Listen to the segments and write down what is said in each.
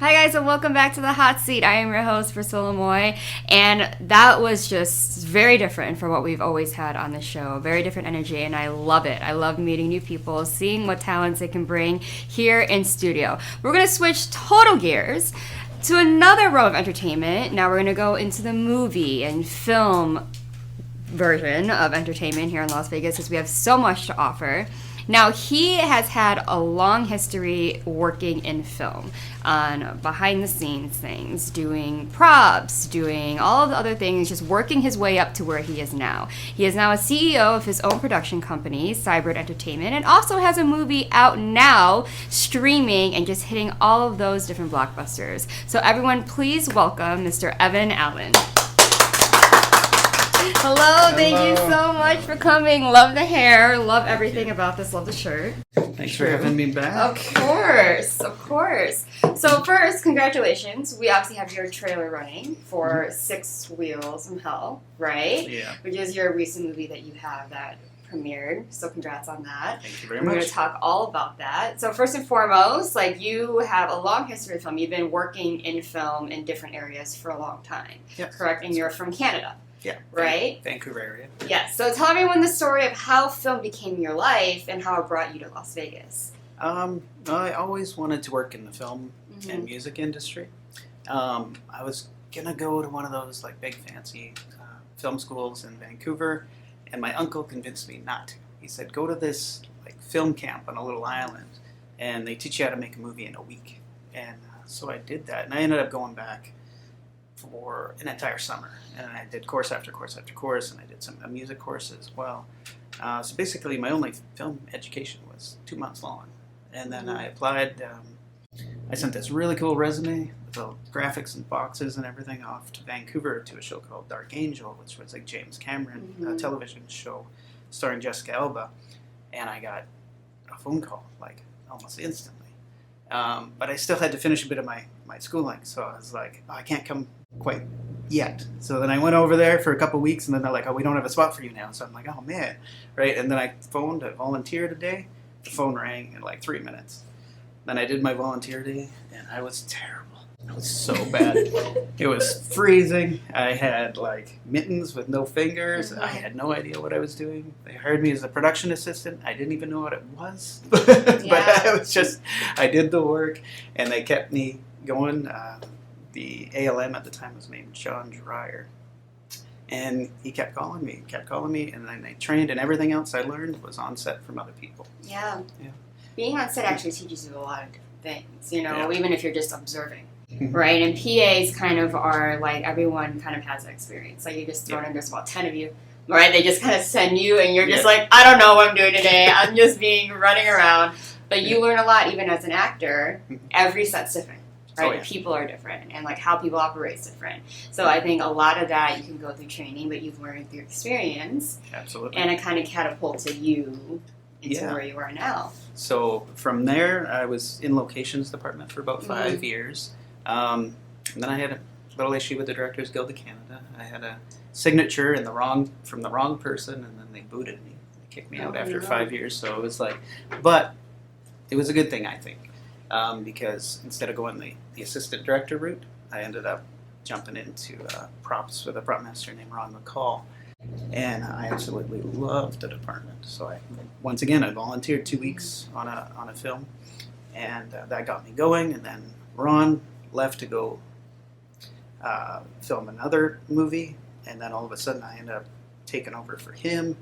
Hi guys, and welcome back to the Hot Seat. I am your host, Priscilla, and that was just very different from what we've always had on the show. Very different energy, and I love it. I love meeting new people, seeing what talents they can bring here in studio. We're going to switch total gears to another row of entertainment. Now we're going to go into the movie and film version of entertainment here in Las Vegas, because we have so much to offer. Now, he has had a long history working in film, on behind-the-scenes things, doing props, doing all of the other things, just working his way up to where he is now. He is now a CEO of his own production company, Cybrid Entertainment, and also has a movie out now, streaming, and just hitting all of those different blockbusters. So everyone, please welcome Mr. Evan Allen. Hello, thank you so much for coming. Love the hair, love everything about this, love the shirt. Thanks for having me back. Of course. So first, congratulations. We obviously have your trailer running for Six Wheels from Hell, right? Yeah. Which is your recent movie that you have that premiered. So congrats on that. Thank you very We're much. going to talk all about that. So first and foremost, you have a long history of film. You've been working in film in different areas for a long time. Yes. Correct? And you're from Canada. Yeah. Right? Vancouver area. Yes. So tell everyone the story of how film became your life and how it brought you to Las Vegas. I always wanted to work in the film and music industry. I was gonna go to one of those big fancy film schools in Vancouver, and my uncle convinced me not to. He said, "Go to this film camp on a little island, and they teach you how to make a movie in a week." And so I did that, and I ended up going back for an entire summer, and I did course after course after course, and I did some music courses as well. So basically, my only film education was 2 months long, and then I applied. I sent this really cool resume with the graphics and boxes and everything off to Vancouver to a show called Dark Angel, which was James Cameron television show starring Jessica Alba, and I got a phone call almost instantly. But I still had to finish a bit of my schooling, so I was like, oh, I can't come quite yet. So then I went over there for a couple of weeks, and then they're like, oh, we don't have a spot for you now. So I'm like, oh man, right? And then I phoned a volunteer today. The phone rang in 3 minutes. Then I did my volunteer day, and I was terrible. It was so bad. It was freezing. I had mittens with no fingers. I had no idea what I was doing. They hired me as a production assistant. I didn't even know what it was. But I was I did the work, and they kept me going. The ALM at the time was named John Dreyer. And he kept calling me, and then I trained, and everything else I learned was on set from other people. Yeah. Being on set actually teaches you a lot of different things, even if you're just observing. Right, and PAs kind of are everyone kind of has that experience. You're just thrown in, there's about 10 of you, right? They just kind of send you, and you're just I don't know what I'm doing today. I'm just running around. But you learn a lot, even as an actor. Every set's different, right? Oh, yeah. People are different, and how people operate is different. So I think a lot of that you can go through training, but you've learned through experience. Absolutely. And it kind of catapulted you into where you are now. So from there, I was in locations department for about 5 years. And then I had a little issue with the Directors Guild of Canada. I had a signature from the wrong person, and then they booted me. They kicked me out after 5 years. So it was but it was a good thing, I think, because instead of going the assistant director route, I ended up jumping into props with a prop master named Ron McCall. And I absolutely loved the department. So I volunteered 2 weeks on a film, and that got me going. And then Ron left to go film another movie, and then all of a sudden I ended up taking over for him.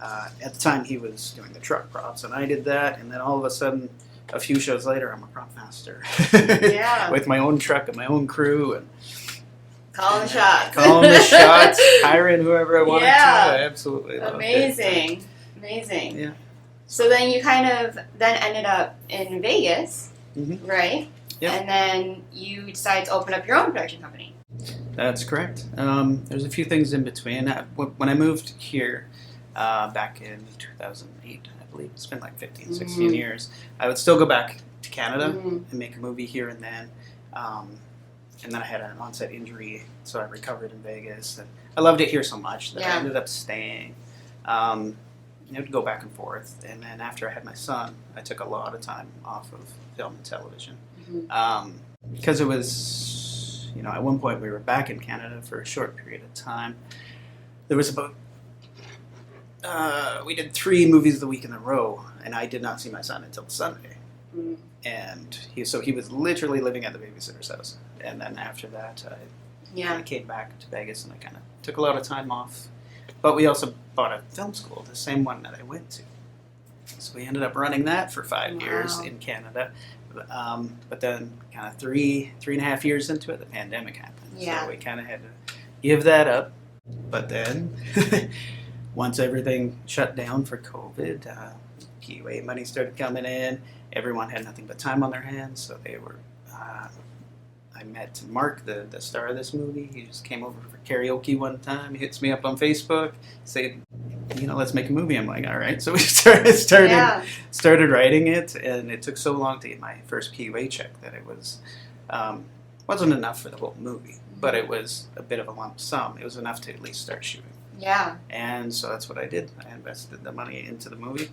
At the time he was doing the truck props, and I did that, and then all of a sudden, a few shows later, I'm a prop master. With my own truck and my own crew, and calling the shots. Hiring whoever I wanted to. I absolutely loved it. Amazing. Yeah. So then you kind of ended up in Vegas, right? Yep. And then you decided to open up your own production company. That's correct. There's a few things in between. When I moved here back in 2008, I believe, it's been 15, 16 years, I would still go back to Canada and make a movie here and then. And then I had an onset injury, so I recovered in Vegas. And I loved it here so much that I ended up staying. To go back and forth. And then after I had my son, I took a lot of time off of film and television. because it was, at one point we were back in Canada for a short period of time. There was about, we did 3 movies a week in a row, and I did not see my son until Sunday. Mm. And he was literally living at the babysitter's house. And then after that, I came back to Vegas, and I kind of took a lot of time off. But we also bought a film school, the same one that I went to. So we ended up running that for 5 years in Canada. But then kind of 3.5 years into it, the pandemic happened. Yeah. So we kind of had to give that up. But then once everything shut down for COVID, PUA money started coming in. Everyone had nothing but time on their hands. So they were... I met Mark, the star of this movie. He just came over for karaoke one time. He hits me up on Facebook, said, let's make a movie. I'm like, all right. So we started writing it, and it took so long to get my first PUA check that it wasn't enough for the whole movie, but it was a bit of a lump sum. It was enough to at least start shooting. Yeah. And so that's what I did. I invested the money into the movie,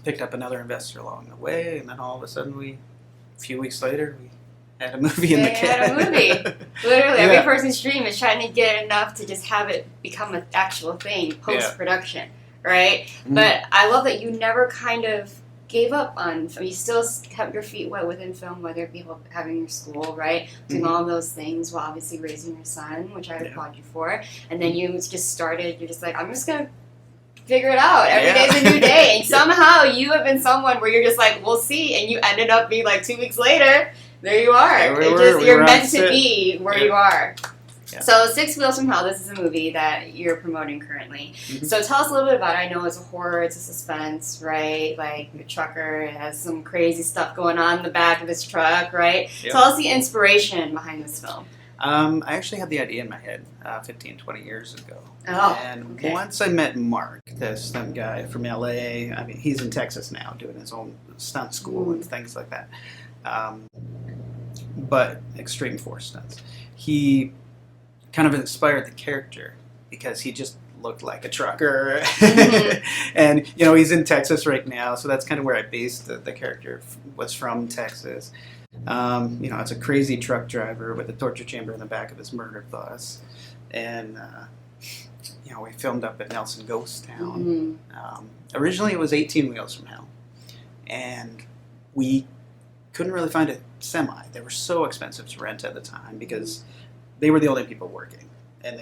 picked up another investor along the way, and then all of a sudden, a few weeks later, we had a movie in the can. Had a movie. Literally, every person's dream is trying to get enough to just have it become an actual thing, post-production, right? Mm-hmm. But I love that you never kind of gave up on film. You still kept your feet wet within film, whether it be having your school, right? Doing all of those things while obviously raising your son, which I applaud you for. And then you just started, you're just like, I'm just going to figure it out. Every day's a new day. And somehow you have been someone where you're just like, we'll see. And you ended up being like 2 weeks later, there you are. You're meant to be where you are. Yeah. So 6 Wheels from Hell, this is a movie that you're promoting currently. Mm-hmm. So tell us a little bit about it. I know it's a horror, it's a suspense, right? Like the trucker has some crazy stuff going on in the back of his truck, right? Yep. Tell us the inspiration behind this film. I actually had the idea in my head 15, 20 years ago. Oh, and once I met Mark, this stunt guy from LA, I mean, he's in Texas now doing his own stunt school and things like that. But extreme force stunts. He kind of inspired the character because he just looked like a trucker. And, he's in Texas right now, so that's kind of where I based the character was from Texas. It's a crazy truck driver with a torture chamber in the back of his murder bus. And, we filmed up at Nelson Ghost Town. Originally it was 18 Wheels from Hell. And we couldn't really find a semi. They were so expensive to rent at the time because they were the only people working. And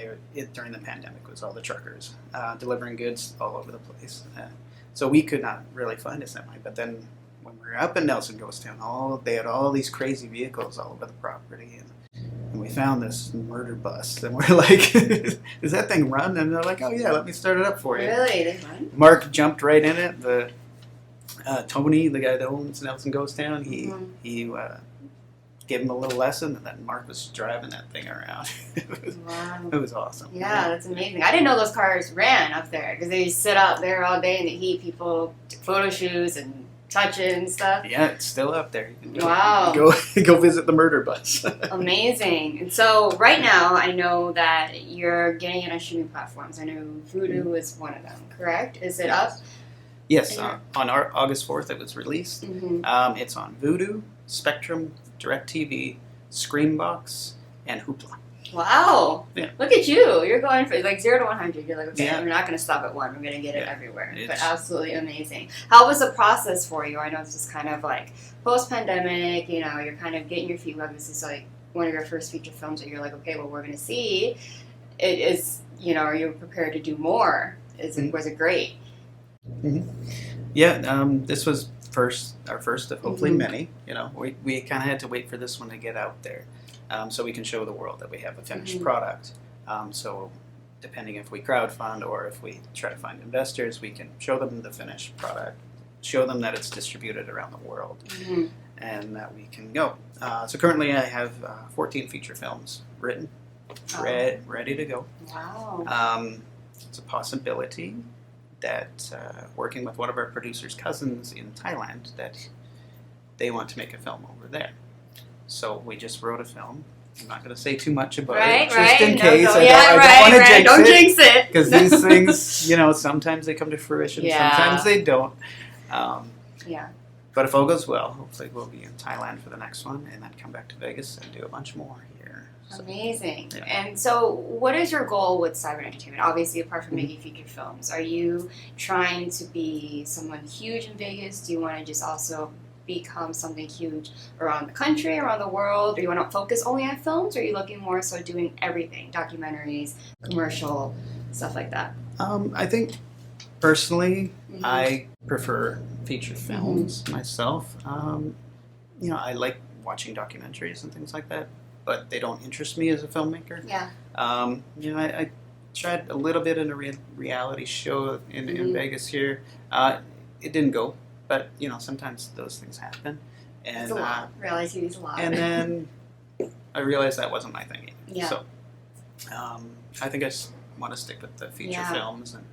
during the pandemic was all the truckers delivering goods all over the place. So we could not really find a semi. But then when we were up in Nelson Ghost Town, they had all these crazy vehicles all over the property. And we found this murder bus. And we're like, does that thing run? And they're like, oh yeah, let me start it up for you. Really? They run? Mark jumped right in it. Tony, the guy that owns Nelson Ghost Town, he gave him a little lesson, and then Mark was driving that thing around. It was awesome. Yeah, that's amazing. I didn't know those cars ran up there because they sit out there all day in the heat. People took photo shoots and touch it and stuff. Yeah, it's still up there. You can go visit the murder bus. Amazing. And so right now, I know that you're getting it on streaming platforms. I know Vudu is one of them, correct? Is it up? Yes, on August 4th it was released. It's on Vudu, Spectrum, DirecTV, Screambox, and Hoopla. Wow. Yeah. Look at you. You're going for 0 to 100. You're like, okay, we're not going to stop at 1. We're going to get it everywhere. But absolutely amazing. How was the process for you? I know it's just kind of like post-pandemic, you're kind of getting your feet wet. This is like one of your first feature films that you're like, okay, well, we're going to see. It is, are you prepared to do more? Was it great? Yeah, this was our first of hopefully many. We kind of had to wait for this one to get out there, so we can show the world that we have a finished product. So depending if we crowdfund or if we try to find investors, we can show them the finished product, show them that it's distributed around the world, and that we can go. So currently I have 14 feature films written, ready to go. Wow. It's a possibility that working with one of our producers' cousins in Thailand, that they want to make a film over there. So we just wrote a film. I'm not going to say too much about it, just in case. I don't want to jinx it. Because these things, sometimes they come to fruition, sometimes they don't. But if all goes well, hopefully we'll be in Thailand for the next one, and then come back to Vegas and do a bunch more here. So, Amazing. yeah. And so, what is your goal with Cybrid Entertainment? Obviously, apart from making feature films, are you trying to be someone huge in Vegas? Do you want to just also become something huge around the country, around the world? Do you want to focus only on films, or are you looking more so doing everything, documentaries, commercial, stuff like that? I think personally, Mhm. I prefer feature films myself. I like watching documentaries and things like that, but they don't interest me as a filmmaker. Yeah. I tried a little bit in a reality show in Vegas here. It didn't go, but sometimes those things happen. And It's a lot. Reality TV is a lot. and then I realized that wasn't my thing either. Yeah. So I think I just want to stick with the feature films and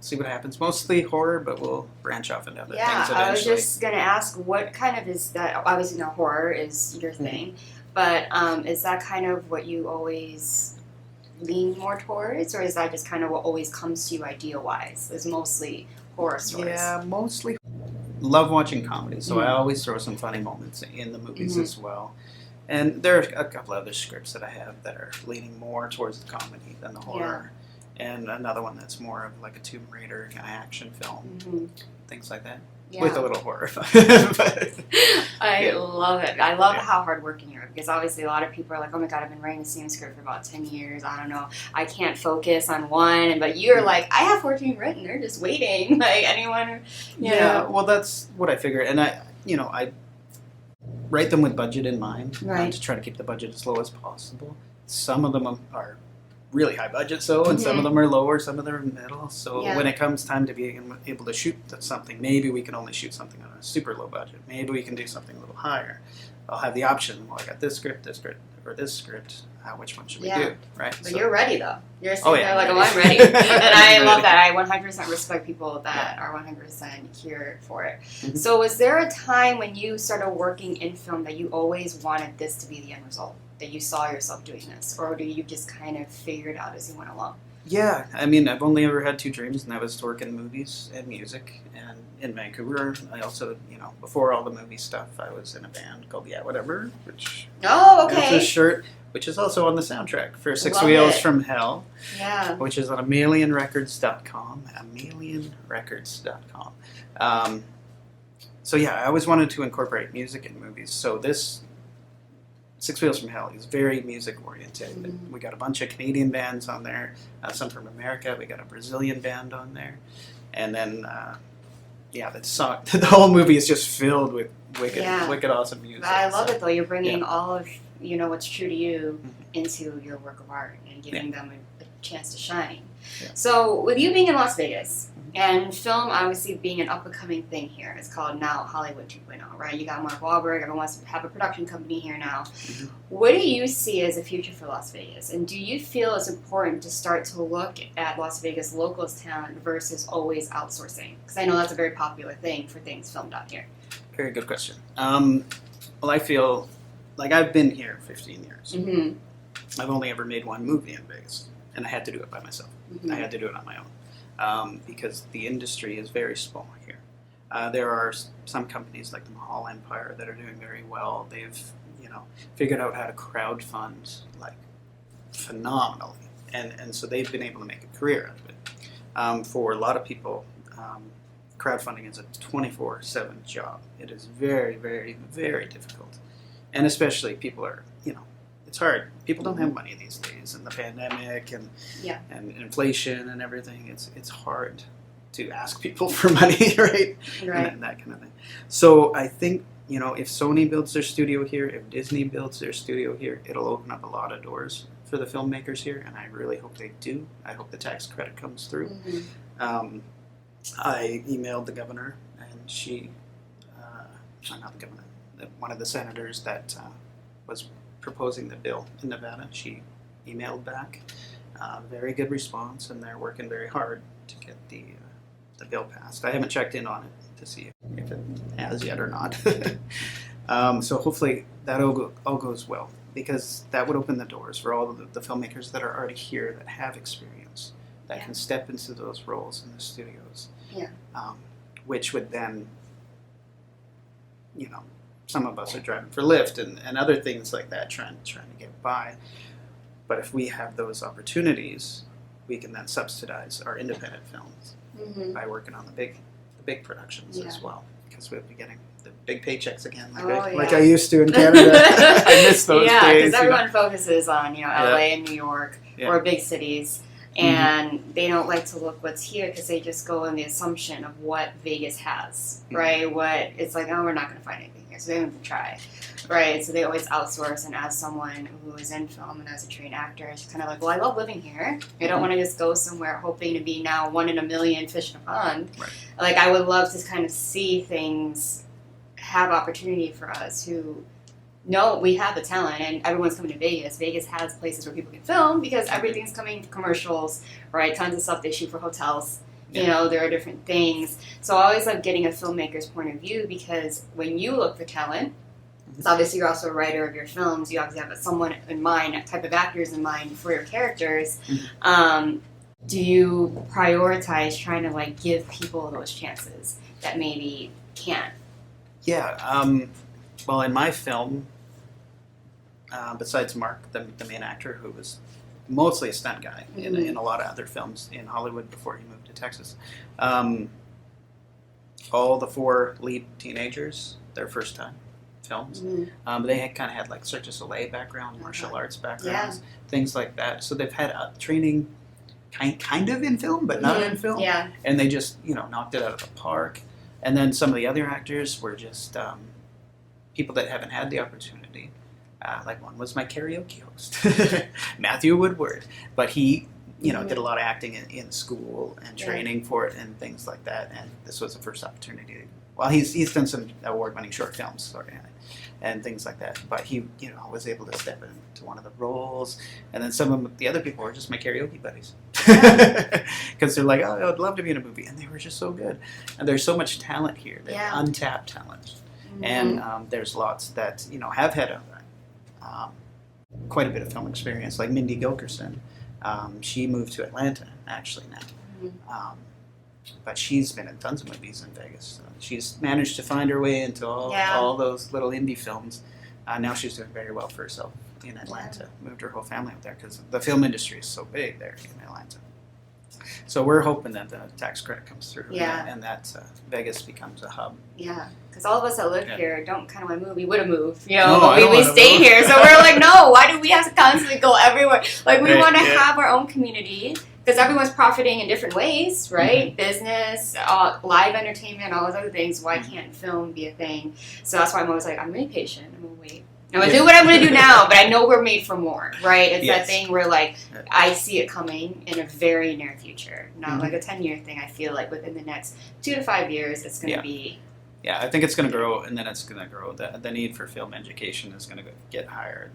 see what happens. Mostly horror, but we'll branch off into other things eventually. I was just going to ask, what kind of is that? Obviously, now horror is your thing, but is that kind of what you always lean more towards, or is that just kind of what always comes to you idea-wise? Is mostly horror stories? Yeah, mostly. Love watching comedy, so I always throw some funny moments in the movies as well. And there are a couple other scripts that I have that are leaning more towards the comedy than the horror. And another one that's more of like a Tomb Raider kind of action film, things like that, with a little horror. I love it. I love how hardworking you are, because obviously a lot of people are like, oh my god, I've been writing the same script for about 10 years. I don't know. I can't focus on one. But you're like, I have 14 written. They're just waiting. Like anyone. Well, that's what I figure. And I write them with budget in mind, to try to keep the budget as low as possible. Some of them are really high budget, and some of them are lower, some of them are middle. So when it comes time to be able to shoot something, maybe we can only shoot something on a super low budget. Maybe we can do something a little higher. I'll have the option. Well, I got this script, or this script. Which one should we do? Right. But you're ready though. You're sitting there like, I'm ready. And I love that. I 100% respect people that are 100% here for it. So was there a time when you started working in film that you always wanted this to be the end result? That you saw yourself doing this, or do you just kind of figure it out as you went along? Yeah, I mean, I've only ever had two dreams, and that was to work in movies and music. And in Vancouver, I also, before all the movie stuff, I was in a band called Yeah Whatever, which is a shirt, which is also on the soundtrack for Six Wheels from Hell, which is on AmelianRecords.com. AmelianRecords.com. So yeah, I always wanted to incorporate music in movies. So this Six Wheels from Hell is very music oriented. We got a bunch of Canadian bands on there, some from America. We got a Brazilian band on there, and then the whole movie is just filled with wicked awesome music. I love it though. You're bringing all of what's true to you into your work of art and giving them a chance to shine. So with you being in Las Vegas. And film, obviously, being an up-and-coming thing here. It's called now Hollywood 2.0, right? You got Mark Wahlberg. Everyone wants to have a production company here now. What do you see as a future for Las Vegas? And do you feel it's important to start to look at Las Vegas locals talent versus always outsourcing? Because I know that's a very popular thing for things filmed out here. Very good question. Well, I feel like I've been here 15 years. I've only ever made one movie in Vegas, and I had to do it by myself. I had to do it on my own. Because the industry is very small here. There are some companies like the Mahal Empire that are doing very well. They've, figured out how to crowdfund like phenomenally, and so they've been able to make a career out of it. For a lot of people, crowdfunding is a 24/7 job. It is very, very, very difficult, and especially people are, it's hard. People don't have money these days, and the pandemic and inflation and everything. It's hard to ask people for money, right? And that kind of thing. So I think if Sony builds their studio here, if Disney builds their studio here, it'll open up a lot of doors for the filmmakers here, and I really hope they do. I hope the tax credit comes through. I emailed the governor, and she, not the governor, one of the senators that was proposing the bill in Nevada. She emailed back. Very good response, and they're working very hard to get the bill passed. I haven't checked in on it to see if it has yet or not. So hopefully that all goes well, because that would open the doors for all of the filmmakers that are already here that have experience, that can step into those roles in the studios, which would then some of us are driving for Lyft and other things like that, trying to get by. But if we have those opportunities, we can then subsidize our independent films by working on the big productions as well, because we'll be getting the big paychecks again, like I used to in Canada. I miss those days. Yeah, because everyone focuses on LA and New York or big cities. And they don't like to look what's here because they just go on the assumption of what Vegas has, right? What it's like, oh, we're not going to find anything here, so they don't even try, right? So they always outsource. And as someone who is in film and as a trained actor, it's kind of like, well, I love living here. I don't want to just go somewhere hoping to be now one in a million fish in a pond. Right. Like I would love to kind of see things have opportunity for us who. No, we have the talent, and everyone's coming to Vegas. Vegas has places where people can film because everything's coming to commercials, right? Tons of stuff they shoot for hotels. Yeah. There are different things. So I always love getting a filmmaker's point of view because when you look for talent, so obviously you're also a writer of your films. You obviously have someone in mind, a type of actors in mind for your characters. Do you prioritize trying to give people those chances that maybe can't? Yeah. Well, in my film, besides Mark, the main actor, who was mostly a stunt guy in a lot of other films in Hollywood before he moved to Texas, all the 4 lead teenagers, their first time films, they had kind of had Cirque du Soleil background, martial arts backgrounds, things like that. So they've had training kind of in film, but not in film. Yeah. And they just knocked it out of the park. And then some of the other actors were just people that haven't had the opportunity. One was my karaoke host, Matthew Woodward, but he, did a lot of acting in school and training for it and things like that. And this was the first opportunity. Well, he's done some award-winning short films and things like that. But he, was able to step into one of the roles. And then some of the other people were just my karaoke buddies, because they're like, oh, I'd love to be in a movie, and they were just so good. And there's so much talent here, untapped talent. And there's lots that have had quite a bit of film experience, like Mindy Gilkerson. She moved to Atlanta actually now, but she's been in tons of movies in Vegas. She's managed to find her way into all those little indie films. Now she's doing very well for herself in Atlanta. Moved her whole family up there because the film industry is so big there in Atlanta. So we're hoping that the tax credit comes through and that Vegas becomes a hub. Yeah, because all of us that live here don't kind of want to move. We would have moved, but we stay here. So we're like, no, why do we have to constantly go everywhere? We want to have our own community because everyone's profiting in different ways, right? Business, live entertainment, all those other things. Why can't film be a thing? So that's why I'm always like, I'm really patient. I'm going to wait. I'm going to do what I'm going to do now, but I know we're made for more, right? It's that thing where, I see it coming in a very near future. Not like a 10-year thing. I feel like within the next 2 to 5 years, it's going to be... Yeah, I think it's going to grow, and then it's going to grow. The need for film education is going to get higher.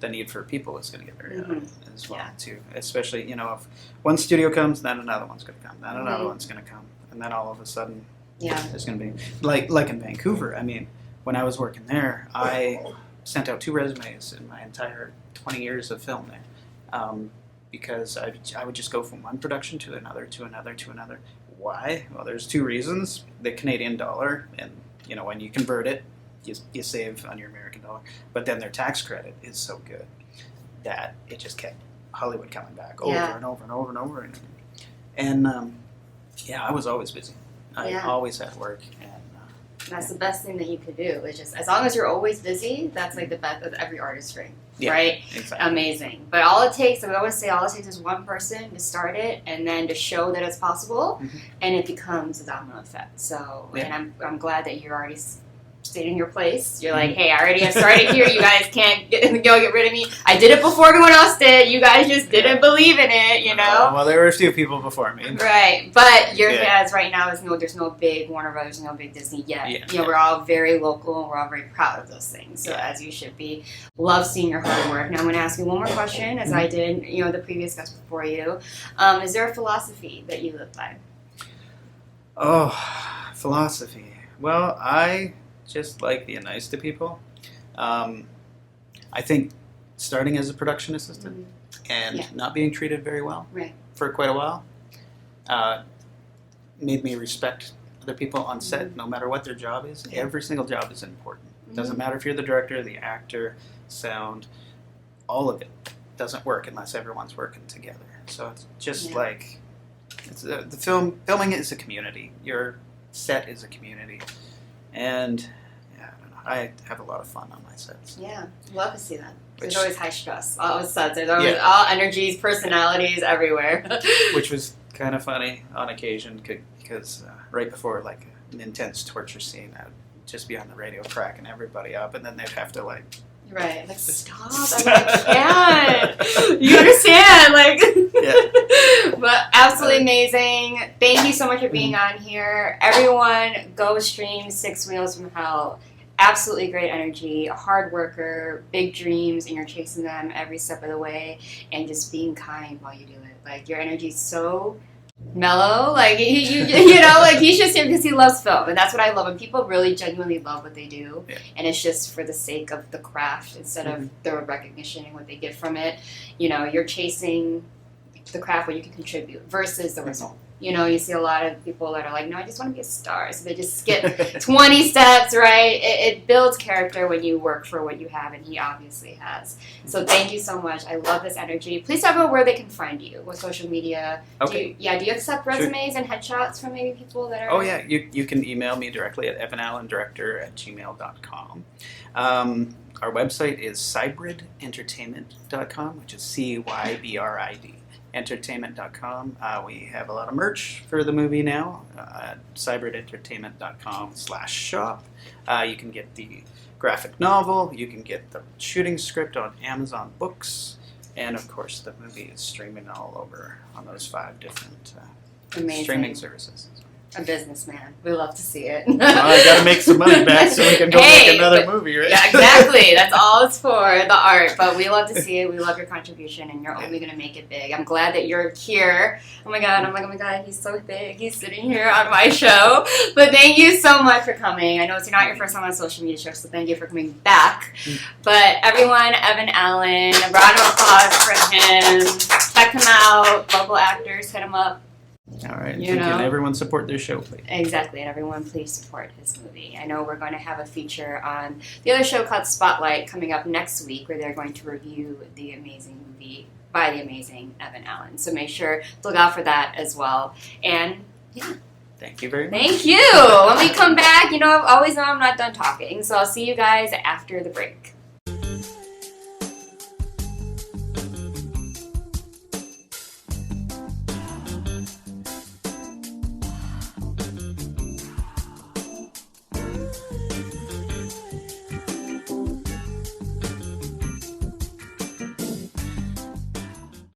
The need for people is going to get very high as well, too. Especially, if one studio comes, then another one's going to come. Then another one's going to come. And then all of a sudden, there's going to be... Like in Vancouver, I mean, when I was working there, I... sent out 2 resumes in my entire 20 years of film there, because I would just go from one production to another, to another, to another. Why? Well, there's 2 reasons. The Canadian dollar, and when you convert it, you save on your American dollar. But then their tax credit is so good that it just kept Hollywood coming back over and over and over and over. And I was always busy. I always had work. That's the best thing that you could do. It's just, as long as you're always busy, that's the best of every artist's dream, right? Exactly. Amazing. But all it takes, I always say, is one person to start it and then to show that it's possible, and it becomes a domino effect. So, and I'm glad that you're already stayed in your place. You're like, hey, I already have started here. You guys can't get rid of me. I did it before everyone else did. You guys just didn't believe in it, Well, there were a few people before me. Right. But your guys right now there's no big Warner Brothers, no big Disney yet. We're all very local and we're all very proud of those things. So as you should be. Love seeing your hard work. Now I'm going to ask you one more question, as I did, the previous guest before you. Is there a philosophy that you live by? Oh, philosophy. Well, I just like being nice to people. I think starting as a production assistant and not being treated very well for quite a while made me respect other people on set, no matter what their job is. Yeah. Every single job is important. Doesn't matter if you're the director, the actor, sound, all of it doesn't work unless everyone's working together. So it's just like the filming is a community. Your set is a community, and yeah, I don't know. I have a lot of fun on my sets. Yeah, love to see that. There's always high stress. All sets. There's always all energies, personalities everywhere. Which was kind of funny on occasion because right before like an intense torture scene, I'd just be on the radio cracking everybody up, and then they'd have to like. Right, like stop! I can't. You understand, like. Yeah. But absolutely amazing. Thank you so much for being on here. Everyone, go stream Six Wheels from Hell. Absolutely great energy, a hard worker, big dreams, and you're chasing them every step of the way, and just being kind while you do it. Like your energy is so mellow, like you know, like he's just here because he loves film, and that's what I love. And people really genuinely love what they do, and it's just for the sake of the craft instead of the recognition and what they get from it. You know, you're chasing the craft where you can contribute versus the result. You know, you see a lot of people that are like, no, I just want to be a star. So they just skip 20 steps, right? It builds character when you work for what you have, and he obviously has. So thank you so much. I love this energy. Please talk about where they can find you, what social media. Okay. Do you accept resumes and headshots from maybe people that are... Oh, yeah. You can email me directly at evanallendirector@gmail.com. Our website is cybridentertainment.com, which is CYBRID. Entertainment.com. We have a lot of merch for the movie now at cybridentertainment.com/shop. You can get the graphic novel, you can get the shooting script on Amazon Books, and of course the movie is streaming all over on those 5 different streaming services. A businessman. We love to see it. Well, I got to make some money back so we can go make another movie, right? Yeah, exactly. That's all it's for, the art. But we love to see it. We love your contribution, and you're only going to make it big. I'm glad that you're here. Oh my God. I'm like, oh my God, he's so big. He's sitting here on my show. But thank you so much for coming. I know it's not your first time on a social media show, so thank you for coming back. But everyone, Evan Allen, a round of applause for him. Check him out. Local actors, hit him up. All right. Can everyone support their show, please? Exactly. And everyone, please support his movie. I know we're going to have a feature on the other show called Spotlight coming up next week where they're going to review the amazing movie by the amazing Evan Allen. So make sure to look out for that as well. And, yeah. Thank you very much. Thank you. When we come back, you know, I always know I'm not done talking. So I'll see you guys after the break.